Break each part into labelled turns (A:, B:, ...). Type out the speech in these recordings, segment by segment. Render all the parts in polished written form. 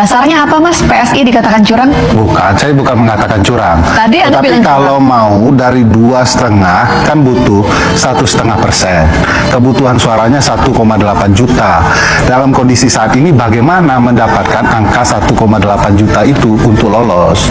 A: Dasarnya apa Mas PSI dikatakan curang?
B: Bukan, saya bukan mengatakan curang.
A: Tadi Anda
B: Tapi
A: bilang
B: kalau mau dari 2,5 kan butuh 1,5%. Kebutuhan suaranya 1,8 juta. Dalam kondisi saat ini bagaimana mendapatkan angka 1,8 juta itu untuk lolos?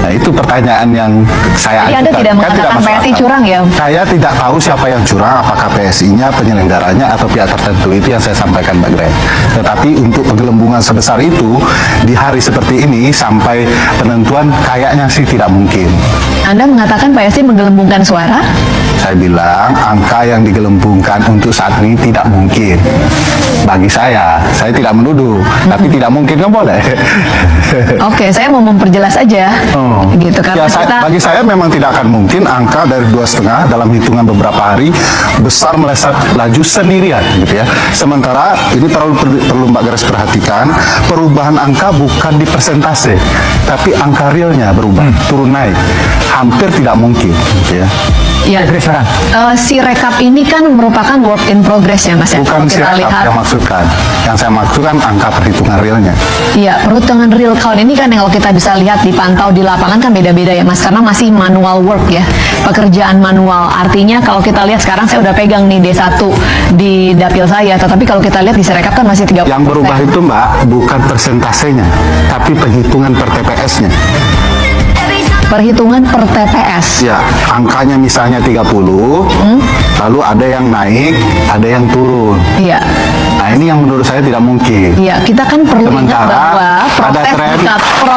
B: Nah itu pertanyaan yang saya
A: Jadi Anda
B: ajukan.
A: tidak
B: Kan
A: mengatakan
B: masuk
A: PSI
B: akal.
A: curang ya?
B: Saya tidak tahu siapa yang curang, apakah PSI-nya, penyelenggaranya, atau pihak tertentu. Itu yang saya sampaikan Mbak Gren. Tetapi untuk penggelembungan sebesar itu, di hari seperti ini, sampai penentuan kayaknya sih tidak mungkin.
A: Anda mengatakan PSI menggelembungkan suara?
B: Saya bilang angka yang digelembungkan untuk saat ini tidak mungkin. Bagi saya tidak menuduh, tapi tidak mungkin kan boleh.
A: Oke, saya mau memperjelas aja. Gitu karena
B: Ya, bagi saya memang tidak akan mungkin angka dari 2,5 dalam hitungan beberapa hari besar melesat laju sendirian gitu ya. Sementara ini perlu Mbak Grace perhatikan, perubahan angka bukan di persentase, tapi angka realnya berubah, turun naik. Hampir tidak mungkin gitu ya.
A: Ya, si rekap ini kan merupakan work in progress ya Mas ya.
B: Bukan
A: Kalau kita
B: sirekap
A: lihat.
B: yang maksudkan. Yang saya maksudkan angka perhitungan realnya.
A: Iya, perhitungan real count ini kan yang kalau kita bisa lihat dipantau di lapangan kan beda-beda ya Mas, karena masih manual work ya, pekerjaan manual. Artinya kalau kita lihat sekarang saya udah pegang nih D1 di dapil saya, tetapi kalau kita lihat di Sirekap kan masih 30%.
B: Yang berubah itu Mbak, bukan persentasenya, tapi penghitungan per TPS-nya.
A: Perhitungan per TPS.
B: Ya, angkanya misalnya 30, lalu ada yang naik, ada yang turun.
A: Iya.
B: Nah ini yang menurut saya tidak mungkin.
A: Iya, kita kan perlu ingat bahwa
B: ada tren,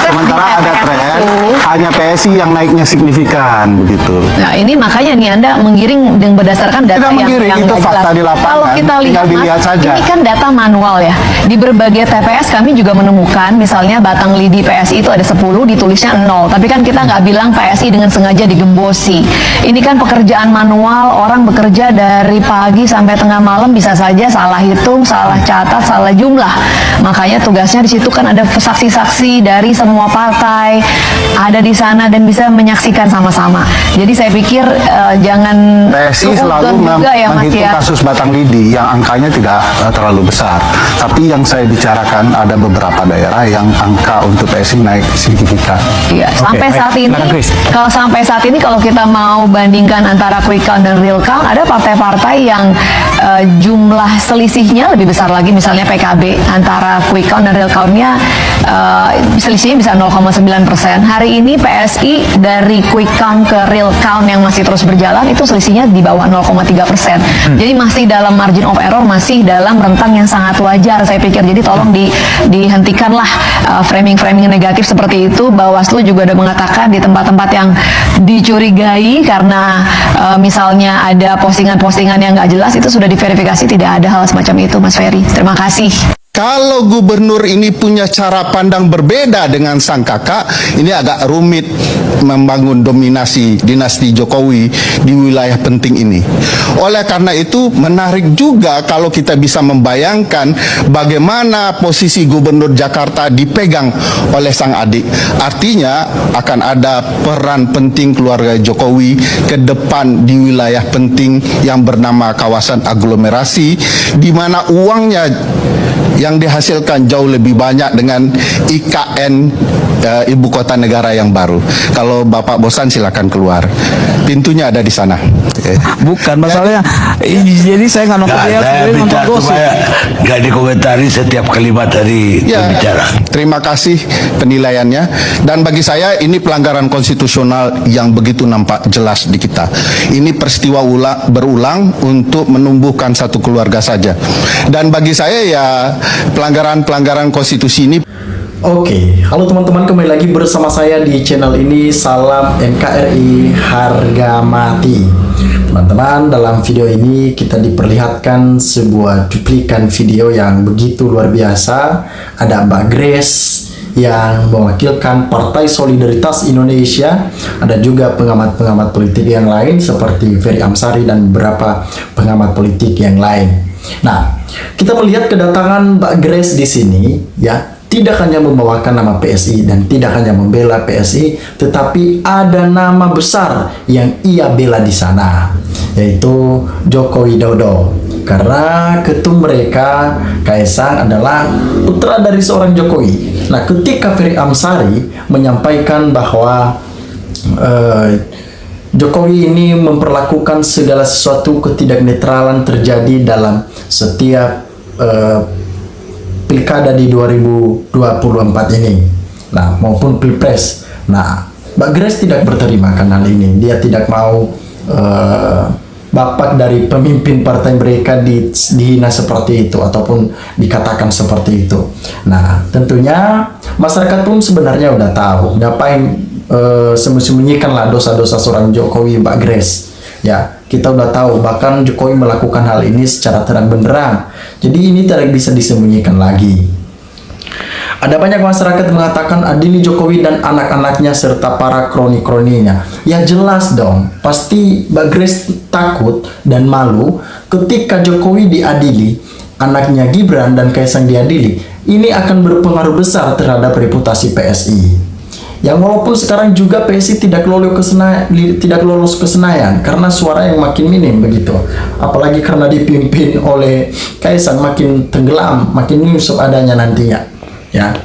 B: sementara ada tren, hanya PSI yang naiknya signifikan begitu.
A: Nah ini makanya nih Anda menggiring dengan berdasarkan data
B: Tidak menggiring,
A: yang
B: itu
A: nggak
B: fakta
A: jelas.
B: di lapangan,
A: Kalau kita lihat,
B: tinggal dilihat
A: Mas,
B: saja.
A: ini kan data manual ya. Di berbagai TPS kami juga menemukan, misalnya Batang Lidi PSI itu ada 10, ditulisnya 0. Tapi kan kita nggak bilang PSI dengan sengaja digembosi. Ini kan pekerjaan manual, orang bekerja dari pagi sampai tengah malam, bisa saja salah hitung, salah catat, salah jumlah. Makanya tugasnya di situ kan ada saksi-saksi dari semua partai ada di sana dan bisa menyaksikan sama-sama. Jadi saya pikir jangan
B: PSI selalu
A: juga ya Mas
B: menghitung
A: ya.
B: kasus Batang Lidi yang angkanya tidak terlalu besar. Tapi yang saya bicarakan ada beberapa daerah yang angka untuk PSI naik signifikan.
A: Iya, sampai saat ini kalau kita mau bandingkan antara quick count dan real count, ada partai-partai yang jumlah selisihnya lebih besar lagi, misalnya PKB antara quick count dan real countnya selisihnya bisa 0,9%. Hari ini PSI dari quick count ke real count yang masih terus berjalan itu selisihnya di bawah 0,3%. Jadi masih dalam margin of error, masih dalam rentang yang sangat wajar saya pikir. Jadi tolong dihentikanlah framing-framing negatif seperti itu. Bawaslu juga udah mengatakan di tempat-tempat yang dicurigai karena misalnya ada postingan-postingan yang nggak jelas, itu sudah diverifikasi, tidak ada hal semacam itu Mas Ferry. Terima kasih.
C: Kalau gubernur ini punya cara pandang berbeda dengan sang kakak, ini agak rumit membangun dominasi dinasti Jokowi di wilayah penting ini. Oleh karena itu, menarik juga kalau kita bisa membayangkan bagaimana posisi gubernur Jakarta dipegang oleh sang adik. Artinya akan ada peran penting keluarga Jokowi ke depan di wilayah penting yang bernama kawasan aglomerasi, di mana uangnya yang dihasilkan jauh lebih banyak dengan IKN ibu kota negara yang baru. Kalau Bapak bosan silakan keluar. Pintunya ada di sana.
D: Bukan masalahnya. Jadi saya nggak nonton dia sendiri nonton gosip.
E: Nggak dikomentari setiap kalimat dari pembicara.
C: Terima kasih penilaiannya. Dan bagi saya ini pelanggaran konstitusional yang begitu nampak jelas di kita. Ini peristiwa berulang untuk menumbuhkan satu keluarga saja. Dan bagi saya ya pelanggaran konstitusi ini.
F: Oke, halo teman-teman, kembali lagi bersama saya di channel ini. Salam NKRI harga mati. Teman-teman, dalam video ini kita diperlihatkan sebuah cuplikan video yang begitu luar biasa. Ada Mbak Grace yang mewakilkan Partai Solidaritas Indonesia. Ada juga pengamat-pengamat politik yang lain seperti Ferry Amsari dan beberapa pengamat politik yang lain. Nah, kita melihat kedatangan Mbak Grace di sini ya. Tidak hanya membawakan nama PSI dan tidak hanya membela PSI, tetapi ada nama besar yang ia bela di sana, yaitu Joko Widodo. Karena ketum mereka Kaisang adalah putra dari seorang Jokowi. Nah, ketika Ferry Amsari menyampaikan bahwa Jokowi ini memperlakukan segala sesuatu ketidaknetralan terjadi dalam setiap pilkada di 2024 ini, nah maupun pilpres. Nah, Mbak Grace tidak berterima akan hal ini. Dia tidak mau bapak dari pemimpin partai mereka dihina seperti itu ataupun dikatakan seperti itu. Nah, tentunya masyarakat pun sebenarnya udah tahu ngapain sembunyikanlah dosa-dosa seorang Jokowi, Mbak Grace. Ya, kita udah tahu bahkan Jokowi melakukan hal ini secara terang benderang. Jadi ini tidak bisa disembunyikan lagi. Ada banyak masyarakat mengatakan adili Jokowi dan anak-anaknya serta para kroni-kroninya. Ya jelas dong, pasti Mbak Grace takut dan malu ketika Jokowi diadili, anaknya Gibran dan Kaisang diadili. Ini akan berpengaruh besar terhadap reputasi PSI. Yang walaupun sekarang juga PSI tidak lolos ke Senayan karena suara yang makin minim begitu. Apalagi karena dipimpin oleh Kaisang makin tenggelam, makin nyusup adanya nantinya. Ya.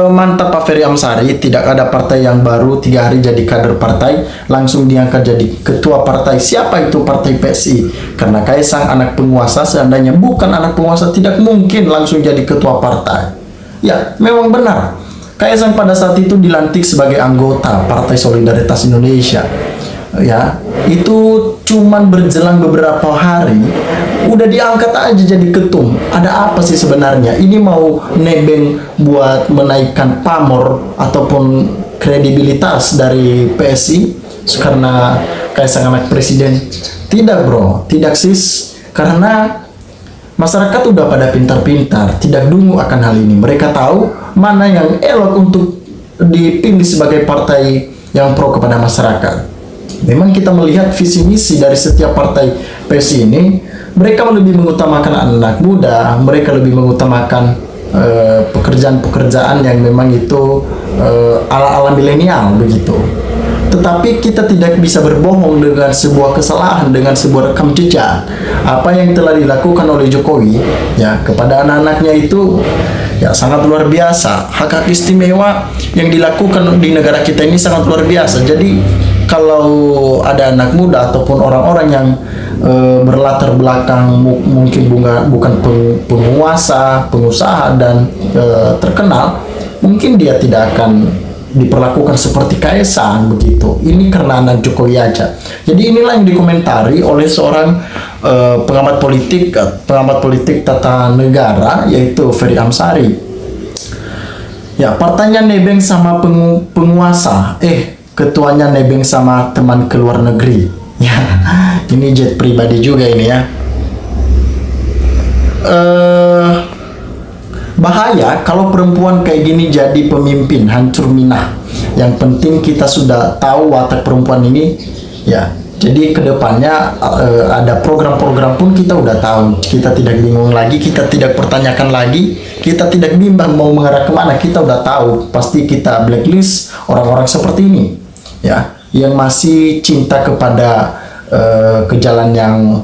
F: Mantap Pak Ferry Amsari, tidak ada partai yang baru 3 hari jadi kader partai langsung diangkat jadi ketua partai. Siapa itu partai PSI? Karena Kaisang anak penguasa, seandainya bukan anak penguasa tidak mungkin langsung jadi ketua partai. Ya, memang benar. Kaisang pada saat itu dilantik sebagai anggota Partai Solidaritas Indonesia. Ya, itu cuman berjelang beberapa hari udah diangkat aja jadi ketum. Ada apa sih sebenarnya? Ini mau nebeng buat menaikkan pamor ataupun kredibilitas dari PSI karena Kaisang anak presiden? Tidak bro, tidak sis. Karena masyarakat udah pada pintar-pintar, tidak dungu akan hal ini. Mereka tahu mana yang elok untuk dipilih sebagai partai yang pro kepada masyarakat. Memang kita melihat visi misi dari setiap partai PSI ini, mereka lebih mengutamakan anak muda, mereka lebih mengutamakan pekerjaan-pekerjaan yang memang itu ala-ala milenial begitu. Tetapi kita tidak bisa berbohong dengan sebuah kesalahan, dengan sebuah rekam jejak. Apa yang telah dilakukan oleh Jokowi ya kepada anak-anaknya itu ya sangat luar biasa. Hak-hak istimewa yang dilakukan di negara kita ini sangat luar biasa. Jadi kalau ada anak muda ataupun orang-orang yang berlatar belakang mungkin bukan penguasa, pengusaha dan terkenal, mungkin dia tidak akan diperlakukan seperti Kaisang begitu. Ini karena anak Jokowi aja. Jadi inilah yang dikomentari oleh seorang pengamat politik tata negara, yaitu Ferry Amsari. Ya, partainya nebeng sama penguasa, ketuanya nebeng sama teman ke luar negeri. Ya, ini jet pribadi juga ini ya. Bahaya kalau perempuan kayak gini jadi pemimpin, hancur minah. Yang penting kita sudah tahu watak perempuan ini ya. Jadi kedepannya ada program-program pun kita udah tahu. Kita tidak bingung lagi, kita tidak pertanyakan lagi, kita tidak bimbang mau mengarah kemana. Kita udah tahu, pasti kita blacklist orang-orang seperti ini ya, yang masih cinta kepada ke jalan yang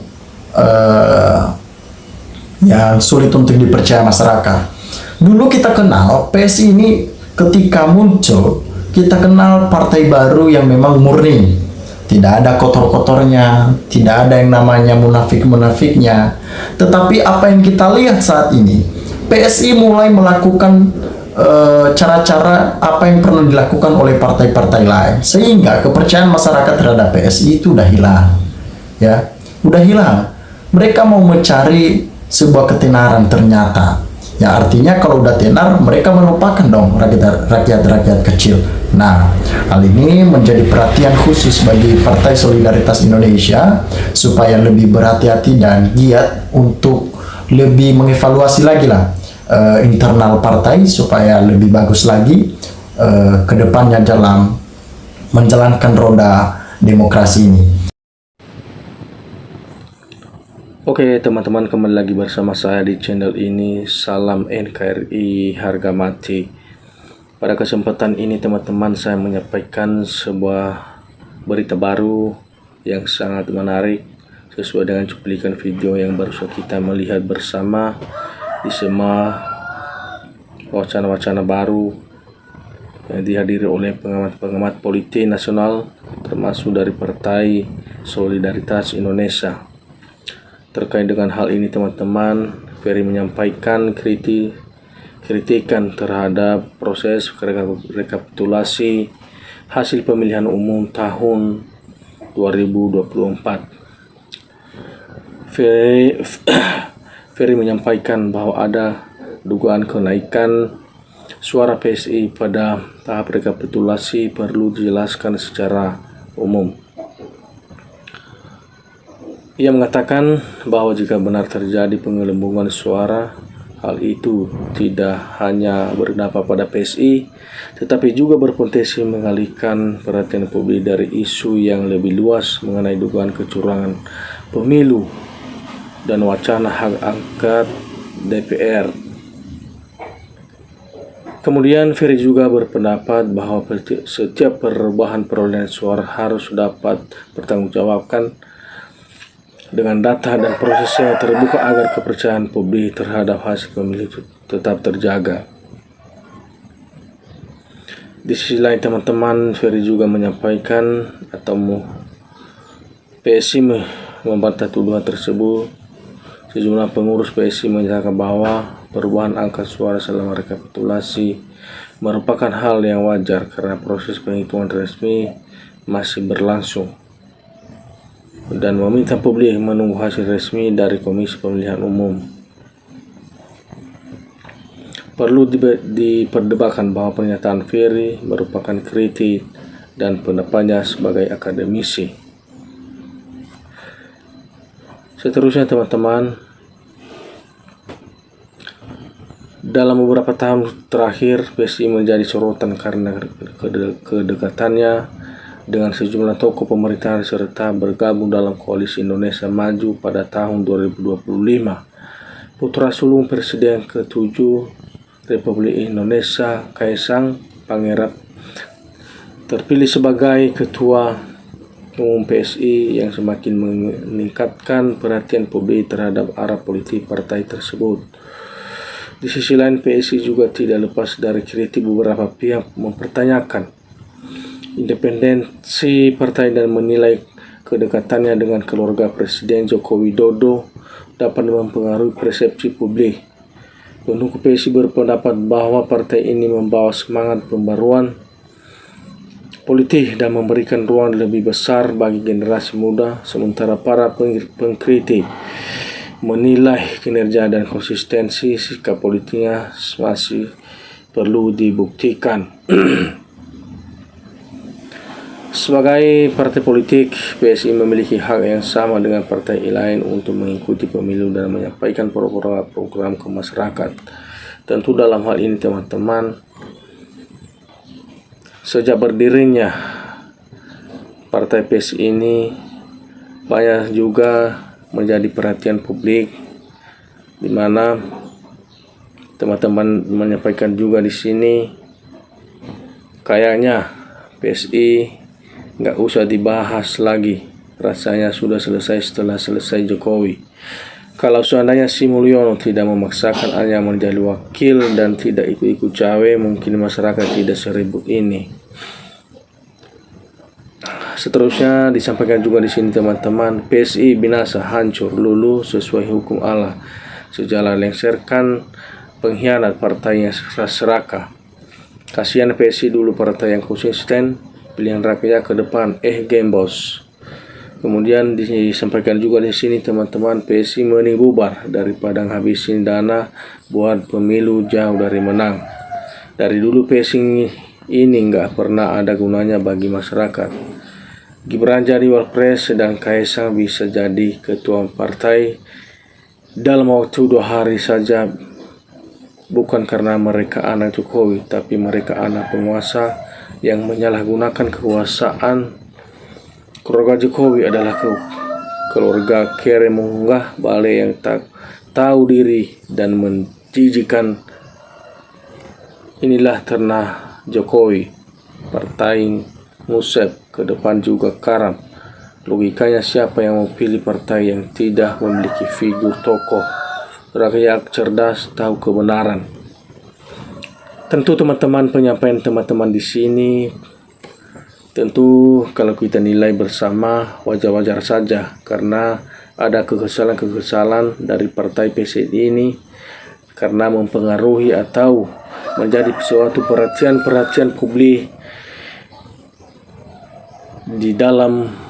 F: sulit untuk dipercaya masyarakat. Dulu kita kenal PSI ini ketika muncul, kita kenal partai baru yang memang murni, tidak ada kotor-kotornya, tidak ada yang namanya munafik-munafiknya. Tetapi apa yang kita lihat saat ini, PSI mulai melakukan cara-cara apa yang pernah dilakukan oleh partai-partai lain, sehingga kepercayaan masyarakat terhadap PSI itu udah hilang, ya, udah hilang. Mereka mau mencari sebuah ketenaran ternyata. Ya artinya kalau udah tenar, mereka melupakan dong rakyat kecil. Nah, hal ini menjadi perhatian khusus bagi Partai Solidaritas Indonesia supaya lebih berhati-hati dan giat untuk lebih mengevaluasi lagi lah internal partai supaya lebih bagus lagi ke depannya dalam menjalankan roda demokrasi ini.
G: Oke teman-teman, kembali lagi bersama saya di channel ini. Salam NKRI harga mati. Pada kesempatan ini teman-teman, saya menyampaikan sebuah berita baru yang sangat menarik sesuai dengan cuplikan video yang baru saja kita melihat bersama di semua wacana-wacana baru yang dihadiri oleh pengamat-pengamat politik nasional termasuk dari Partai Solidaritas Indonesia. Terkait dengan hal ini teman-teman, Ferry menyampaikan kritikan terhadap proses rekapitulasi hasil pemilihan umum tahun 2024. Ferry menyampaikan bahwa ada dugaan kenaikan suara PSI pada tahap rekapitulasi perlu dijelaskan secara umum. Ia mengatakan bahwa jika benar terjadi penggelembungan suara, hal itu tidak hanya berdampak pada PSI, tetapi juga berpotensi mengalihkan perhatian publik dari isu yang lebih luas mengenai dugaan kecurangan pemilu dan wacana hak angket DPR. Kemudian Ferry juga berpendapat bahwa setiap perubahan perolehan suara harus dapat bertanggungjawabkan dengan data dan proses yang terbuka agar kepercayaan publik terhadap hasil pemilu tetap terjaga. Di sisi lain teman-teman, Ferry juga menyampaikan PSI membantah tuduhan tersebut. Sejumlah pengurus PSI menyatakan bahwa perubahan angka suara selama rekapitulasi merupakan hal yang wajar karena proses penghitungan resmi masih berlangsung dan meminta publik menunggu hasil resmi dari Komisi Pemilihan Umum. Perlu diperdebatkan bahwa pernyataan Ferry merupakan kritik dan pendapatnya sebagai akademisi. Seterusnya teman-teman, dalam beberapa tahun terakhir PSI menjadi sorotan karena kedekatannya dengan sejumlah tokoh pemerintahan serta bergabung dalam Koalisi Indonesia Maju pada tahun 2025. Putra sulung Presiden ke-7 Republik Indonesia Kaisang Pangarep terpilih sebagai Ketua Umum PSI yang semakin meningkatkan perhatian publik terhadap arah politik partai tersebut. Di sisi lain, PSI juga tidak lepas dari kritik beberapa pihak mempertanyakan independensi partai dan menilai kedekatannya dengan keluarga Presiden Joko Widodo dapat mempengaruhi persepsi publik. Pendukung PSI berpendapat bahwa partai ini membawa semangat pembaruan politik dan memberikan ruang lebih besar bagi generasi muda, sementara para pengkritik menilai kinerja dan konsistensi sikap politiknya masih perlu dibuktikan. Sebagai partai politik, PSI memiliki hak yang sama dengan partai lain untuk mengikuti pemilu dan menyampaikan program ke masyarakat. Tentu dalam hal ini teman-teman, sejak berdirinya partai PSI ini banyak juga menjadi perhatian publik, di mana teman-teman menyampaikan juga di sini kayaknya PSI nggak usah dibahas lagi, rasanya sudah selesai setelah selesai Jokowi. Kalau seandainya Sri Mulyono tidak memaksakan hanya menjadi wakil dan tidak ikut-ikut cawe, mungkin masyarakat tidak seribut ini. Seterusnya disampaikan juga di sini teman-teman, PSI binasa, hancur, luluh sesuai hukum Allah. Sejalan lengserkan pengkhianat partai yang serakah. Kasihan PSI dulu partai yang konsisten, pilihan rakyat ke depan, gembos. Kemudian disampaikan juga di sini teman-teman, PSI mending bubar daripada ngabisin dana buat pemilu jauh dari menang. Dari dulu PSI ini nggak pernah ada gunanya bagi masyarakat. Gibran jadi Wapres dan Kaisang bisa jadi ketua partai dalam waktu 2 hari saja, bukan karena mereka anak Jokowi, tapi mereka anak penguasa yang menyalahgunakan kekuasaan. Keluarga Jokowi adalah keluarga kere mengunggah bale yang tak tahu diri dan menjijikan. Inilah ternah Jokowi, partai ngusep, ke depan juga karam. Logikanya siapa yang mau pilih partai yang tidak memiliki figur tokoh rakyat cerdas tahu kebenaran? Tentu teman-teman, penyampaian teman-teman di sini tentu kalau kita nilai bersama wajar-wajar saja, karena ada kekesalan-kekesalan dari partai PSI ini karena mempengaruhi atau menjadi suatu perhatian publik di dalam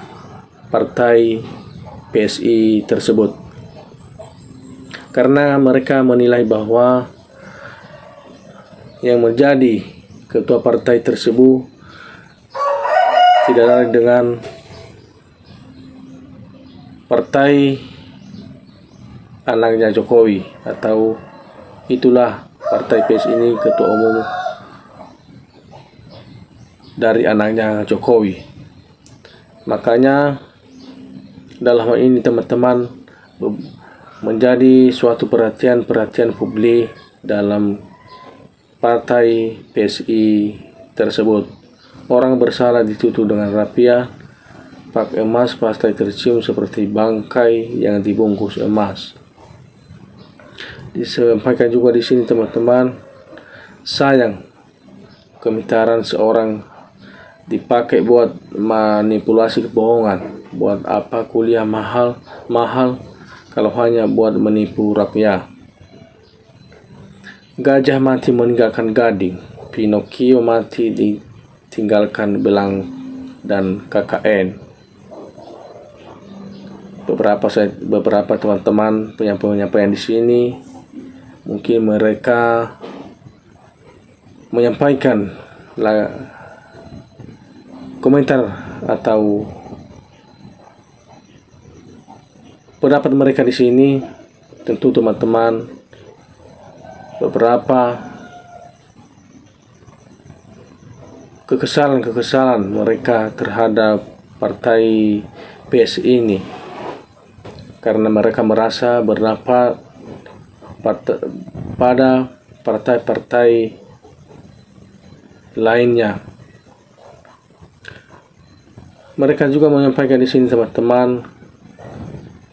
G: partai PSI tersebut, karena mereka menilai bahwa yang menjadi ketua partai tersebut tidak lain dengan partai anaknya Jokowi, atau itulah partai PSI ini ketua umum dari anaknya Jokowi. Makanya dalam hal ini teman-teman menjadi suatu perhatian publik dalam partai PSI tersebut. Orang bersalah ditutup dengan rapiah, pakai emas, partai tercium seperti bangkai yang dibungkus emas. Disampaikan juga di sini teman-teman, sayang kemitaran seorang dipakai buat manipulasi kebohongan. Buat apa kuliah mahal kalau hanya buat menipu rakyat? Gajah mati meninggalkan gading, Pinocchio mati ditinggalkan belang dan KKN. Beberapa teman-teman penyampaian di sini mungkin mereka menyampaikan komentar atau pendapat mereka di sini. Tentu teman-teman, beberapa kekesalan mereka terhadap partai PSI ini karena mereka merasa berdampak pada partai-partai lainnya. Mereka juga menyampaikan di sini teman-teman,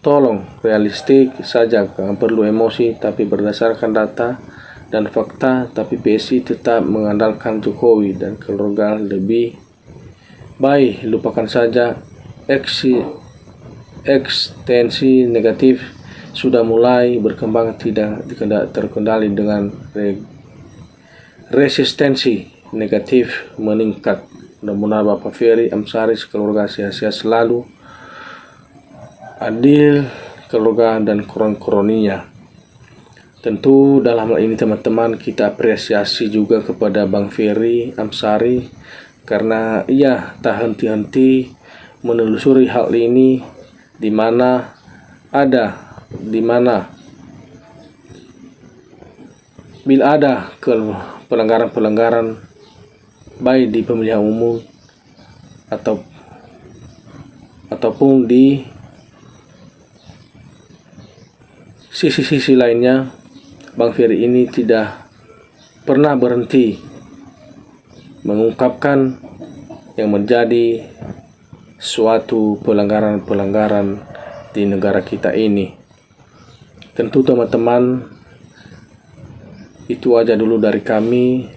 G: tolong realistik saja, jangan perlu emosi, tapi berdasarkan data dan fakta. Tapi PSI tetap mengandalkan Jokowi dan keluarga lebih baik. Lupakan saja ekstensi negatif sudah mulai berkembang, tidak terkendali dengan resistensi negatif meningkat. Mudah-mudahan Bapak Ferry Amsari keluarga sehat-sehat selalu, adil keluarga dan koroninya. Tentu dalam hal ini teman-teman kita apresiasi juga kepada Bang Ferry Amsari karena ia tak henti-henti menelusuri hal ini, di mana bila ada pelanggaran baik di pemilihan umum ataupun di sisi-sisi lainnya, Bang Ferry ini tidak pernah berhenti mengungkapkan yang menjadi suatu pelanggaran di negara kita ini. Tentu teman-teman, itu aja dulu dari kami.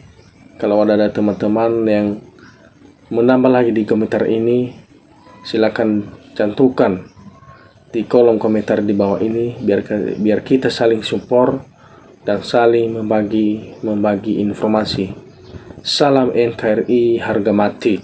G: Kalau ada teman-teman yang menambah lagi di komentar ini, silakan cantumkan di kolom komentar di bawah ini, biar kita saling support dan saling membagi informasi. Salam NKRI harga mati.